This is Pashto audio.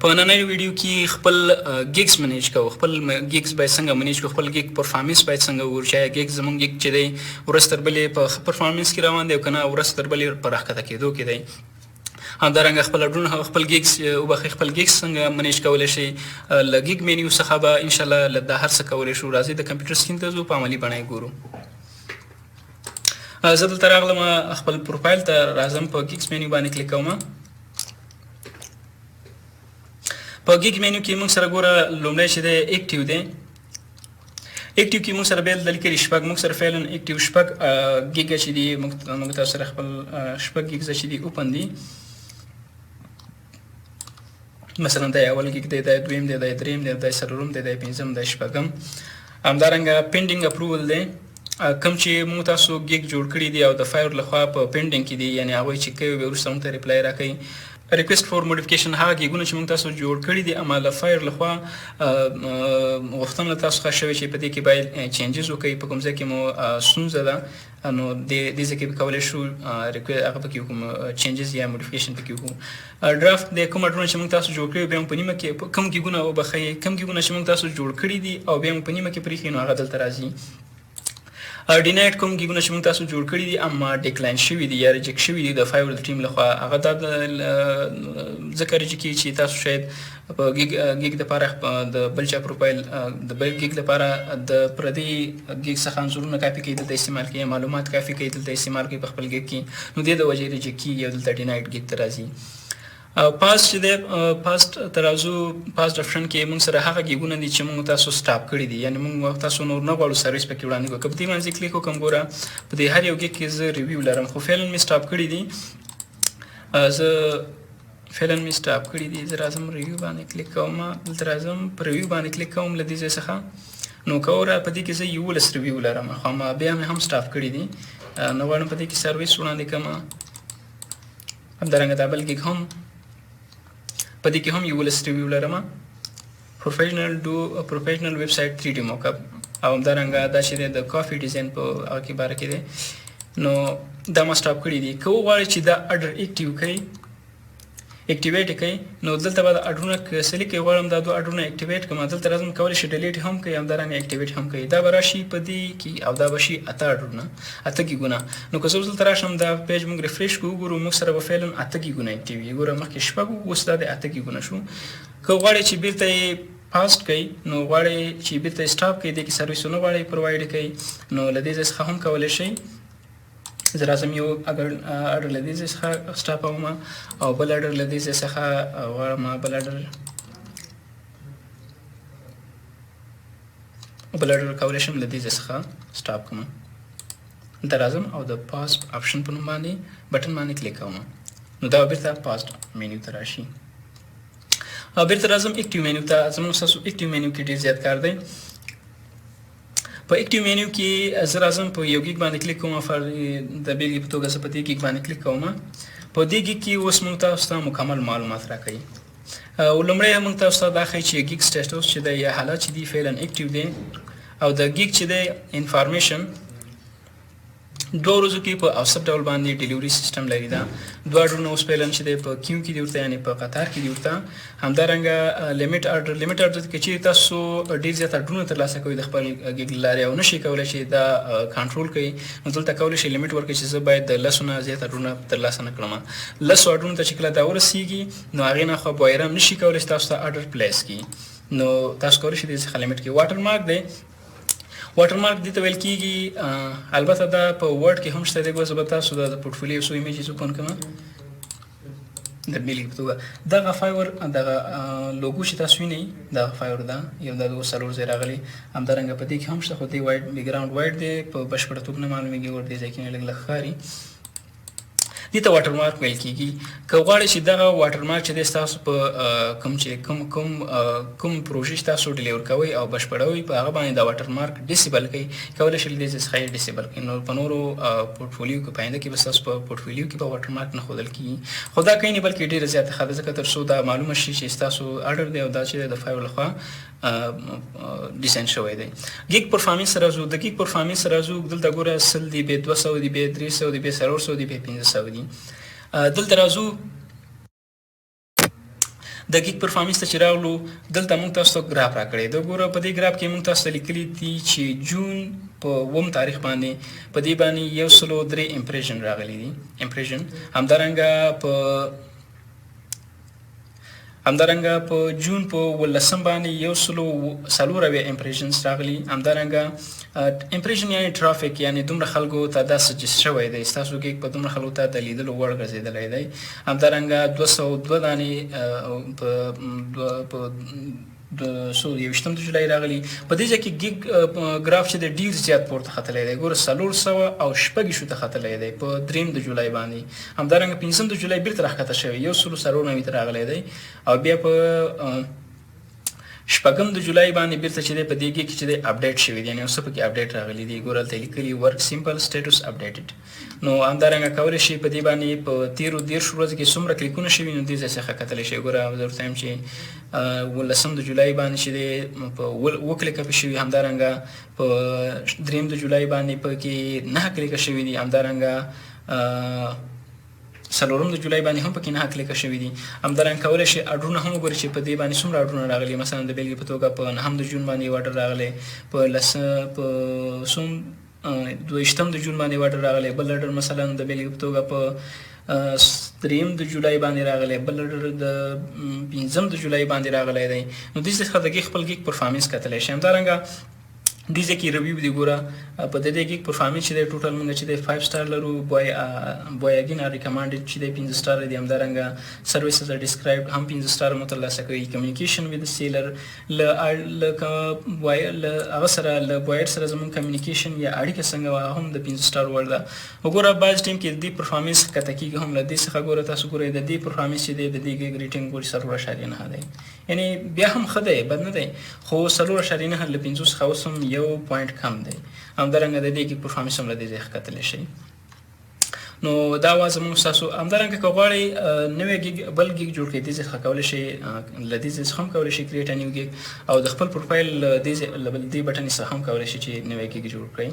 په نننۍ ویډیو کې خپل ګیګز منیج کوو، خپل ګیګز باید څنګه منیج کوو، خپل ګیګ پرفارمنس باید څنګه وګورو چې ګیګ زموږ ګیګ چې دی ورځ تر بلې په ښه پرفارمنس کې روان دی او که نه ورځ تر بلې په راښکته کېدو کې دی. همدارنګه خپل اډرونه خپل ګیګز وبخښئ خپل ګیګز څنګه منیج کولی شئ. له ګیګ مینیو څخه به انشاءالله له دا هر څه کولی شو. راځئ د کمپیوټر سکرین ته ځو، په عملي بڼه یې ګورو. زه دلته راغلم، خپل پروفایل ته راځم، په ګیګز مینیو باندې کلیک کوم. په ګیګ مینیو کې موږ سره ګوره لومړی چې دی اکټیو دی. اکټیو کې موږ سره بیل د لیکلي شپږ، موږ سره فعلا اکټیو شپږ ګیګه چې دي موږ تاسو سره خپل شپږ ګیګزه چې دي اوپن دي. مثلا دا اول ګیګ دی، دا دویم دی، دا دریم دی، دا څلورم دی، دا پنځم، دا شپږم. همدارنګه پینډینګ اپروول دی، کوم چې موږ تاسو ګیګ جوړ کړي دي او د فایر لخوا په پینډینګ کې دي، یعنې هغوی چې کوي بیا وروسته موږ ته ریپلای راکوي. ریکویسټ فور موډیفیکیشن هغه ګیګونه چې موږ تاسو جوړ کړي دي اما له فایر لخوا غوښتنه له تاسو څخه شوې چې په دې کې باید چینجز وکړئ، په کوم ځای کې مو ستونزه ده نو دې ځای کې به کولی شو هغه پکې وکړو چینجز یا موډیفیکیشن پکې وکړو. ډرافټ د کوم اډرونه چې موږ تاسو جوړ کړي بیا مو په نیمه کې کوم ګیګونه وبخښئ کوم ګیګونه چې موږ تاسو جوړ کړي دي او بیا مو په نیمه کې پرېښي نو هغه دلته راځي. ډینایټ کوم ګیګونه چې موږ تاسو جوړ کړي دي اما ډیکلاین شوي دي یا ریجیکټ شوي دي د فایور د ټیم لخوا، هغه دا ځکه ریجیکټ کېږي چې تاسو شاید په ګیګ دپاره د بل چا پروفایل د بل ګیګ لپاره د پردي ګیګ څخه انځورونه کاپي کوي دلته استعمال کوي، معلومات کاپي کوي دلته استعمال کوي په خپل ګیګ کې، نو دې د وجې ریجیکټ کېږي او دلته ډینایټ ګیګ ته راځي. پاس چې دی پاست ترازو پاست آپشن کې موږ سره هغه ګیګونه دي چې موږ تاسو سټاپ کړي دي، یعنې موږ تاسو نور نه غواړو سروس پکې وړاندې کړو. که په دې باندې کلیک وکړم ګوره په دې هر یو ګیګ کې زه ریویو لرم خو فعلا مې سټاپ کړي دي، زه فعلا مې سټاپ کړي دي. زه راځم ریویو باندې کلیک کوم، دلته راځم په ریویو باندې کلیک کوم له دې ځای څخه، نو که وره په دې کې زه 11 ریویو لرم خو بیا مې هم سټاپ کړي دي، نو غواړم په دې کې سروس وړاندې کړم. همدارنګه دا بل ګیګ هم په دې کې هم 11 ریویو لرم. پروفیشنل ویب سایټ 3D موک اپ او همدارنګه دا چې دی د کافي ډیزاین په هغه کې باره کې دی، نو دا ما سټاپ کړي دي. که وغواړئ چې دا اډر اکټیو کړئ اکټیویټ کړئ نو دلته به د اډرونه سلیکټ کړئ، غواړم دا دوه اډرونه اکټیویټ کړم، دلته راځم کولی شئ ډیلیټ هم کړئ همدارنګه اکټیویټ هم کړئ. دا به راشي په دې کې او دا به شي 8 اډرونه 8 ګیګونه. نو که زه اوس دلته راشم دا پیج موږ ریفریش کړو وګورو موږ سره به فعلا 8 ګیګونه اکټیو وي. ګوره مخکې شپږ وو اوس دا د 8 ګیګونه شو. که غواړئ چې بیرته یې پاست کړئ نو غواړئ چې بیرته یې سټاپ کړئ، دې کې سروس ونه غواړئ پرووایډ کړئ نو له دې ځای څخه هم کولی شئ. زه راځم یو اډر له دې ځای څخه سټاپوم او بل اډر له دې ځای څخه غواړم بل اډر کولی شم له دې ځای څخه سټاپ کړم. دلته راځم او د پاست آپشن په نوم باندې بټن باندې کلیک کوم، نو دا بیرته پاست مینیو ته راشي. بیرته راځم اکټیو مینیو ته. زموږ ستاسو اکټیو مینیو کې ډېر زیات کار دی. په اکټیو مینیو کې زه راځم په یو ګیګ باندې کلیک کوم، د بېلګې په توګه زه په دې ګیګ باندې کلیک کوم. په دې ګیګ کې اوس موږ تاسو ته مکمل معلومات راکوي. لومړی موږ تاسو ته دا ښیي چې ګیګ سټیټس چې دی یا حالات چې دي فعلا اکټیو دی او د ګیګ چې دی انفارمیشن 2 ورځو کې په اوسط ډول باندې ډیلیوري سیستم لري. دا دوه اډرونه اوس فعلا چې دی په کیو کې دي ورته، یعنې په قطار کې دي ورته. همدارنګه لیمټ اډر کې چې تاسو ډېر زیات اډرونه ترلاسه کوئ د خپل ګیګ له لارې او نشئ کولی چې دا کنټرول کړئ، نو دلته کولی شئ لیمټ ورکړئ چې زه باید د 10 نه زیات اډرونه ترلاسه نه کړم. 10 اډرونو ته چې کله دا ورسېږي نو هغې نه خوا بایرم نشي کولی چې تاسو ته اډر پلیس کړي، نو تاسو کولی شئ دې څخه لیمټ کړئ. واټر مارک دی، واټر مارک دې ته ویل کېږي، البته دا په ورډ کې هم شته دی. زه به تاسو د پورټفولیو څو ایمیجز اوپن کړم د بېلګې په توګه. دغه فایور دغه لوګو چې تاسو وینئ دغه فایور ده، یو دا 2 ځای راغلی. همدارنګه په دې کې هم شته خو دې وایډ بیکګراوند وایډ دی، په بشپړه توګه نه معلومېږي، ور دې ځای کې لږ ښکاري. دې ته واټر مارک ویل کېږي. که غواړئ چې دغه واټر مارک چې دی ستاسو په کوم پروژې چې تاسو ډیلیور کوئ او بشپړوئ په هغه باندې دا واټر مارک ډیسیبل کړئ، کولی شئ له دې ځای څخه یې ډیسیبل کړئ. نو په نورو پورټفولیو کې په آینده کې به ستاسو په پورټفولیو کې به واټر مارک نه ښودل کېږي. خو دا کوي نه بلکې ډېره زیاته ښه ده، ځکه تر څو دا معلومه شي چې ستاسو اډر دی او دا چې د فایور لخوا ډیزاین شوی دی. ګیګ پرفارمنس سره راځو. د ګیګ پرفارمنس سره راځو. دلته ګوره 100 دی، بیا 200 دی، بیا 300 دی، بیا 400 دی، بیا 500 دی. دلته راځو. د ګیګ پرفارمنس ته چې راغلو دلته موږ تاسو ته ګراف راکړی د ګوره په دې ګراف کې موږ تاسو ته لیکلي دي چې جون په 9 تاریخ باندې په دې باندې 103 امپریشن راغلي دي امپریشن همدارنګه په جون په 18 باندې 104 امپریشنز راغلي همدارنګه امپریشن یعنی ټرافیک یعنی دومره خلکو ته دا سجست شوی دی ستاسو ګیګ په دومره خلکو ته د لیدلو وړ ګرځېدلی دی همدارنګه 202 دانې په د 21 د جولای راغلي په دې ځکه کې ګیګ ګراف چې د ډیر زیات پورته ختلی دی ګوره 400 او شپږ شو ته ختلی دی په 3 د جولای باندې همدارنګه 15 د جولای بیرته راښکته شوی 104 راغلی دی او بیا په شپږم د جولای باندې بیرته چې دی په دې کې چې دی اپډیټ شوی دی یعنی اوس پکې اپډیټ راغلی دی ګوره هلته لیکلي ورک سمپل سټیټس اپډیټډ نو همدارنګه کولی شي په دې باندې په 13 ورځو کې څومره کلیکونه شوي نو دې ځای څخه کتلی شي ګوره زه ورته وایم چې 19 د جولای باندې چې دی په 9 کلیکه پې شوي همدارنګه په 3 د جولای باندې پکې 9 کلیکه شوي دي همدارنګه 4 د جولای باندې هم پکې 9 کلیکه شوي دي همدارنګه کولی شي اډرونه هم وګورئ چې په دې باندې څومره اډرونه راغلي مثلا د بېلګې په توګه په 9 د جون باندې یو اډر راغلی په 22 د جون باندې یو اډر راغلی بل اډر مثلا د بېلګې په توګه په 3 د جولای باندې راغلی بل اډر د 15 د جولای باندې راغلی دی نو دې څخه د خپل ګیګ پرفارمنس کتلی شي همدارنګه دې ځای کې ریویو دی ګوره په دې ګیګ پرفارمنس چې دی ټوټل موږ چې دی 5 سټار لرو بوای اګین آر ریکمانډډ چې دی 15 سټار دی همدارنګه سرویسز آر ډسکرایبډ هم 15 سټار مو ترلاسه کوي کمیونیکیشن وذ سیلر له هغه سره له بوایډ سره زموږ کمیونیکیشن یا اړیکه څنګه هم د 15 سټار وړ ده وګوره بعض ټیم کې دې پرفارمنس کته کېږي هم له دې څخه ګوره تاسو ګورئ د دې پرفارمنس چې دی د دې ګیګ ریټینګ ګورئ 4.9 دی یعنی بیا هم ښه دی بد نه دی خو 4.9 له 5 څخه اوس هم یو پوینټ کم دی همدارنګه د دې کې پرفارمنس هم له دې ځای ښه کتلی شي نو دا وه زموږ ستاسو همدارنګه که غواړئ نوی ګیګ بل ګیګ جوړ کړئ دې ځای څخه کولی شئ له دې ځای څخه هم کولی شئ کریټ ا نیو ګیګ او د خپل پروفایل له دې بټنې څخه هم کولی شئ چې نوی ګیګ جوړ کړئ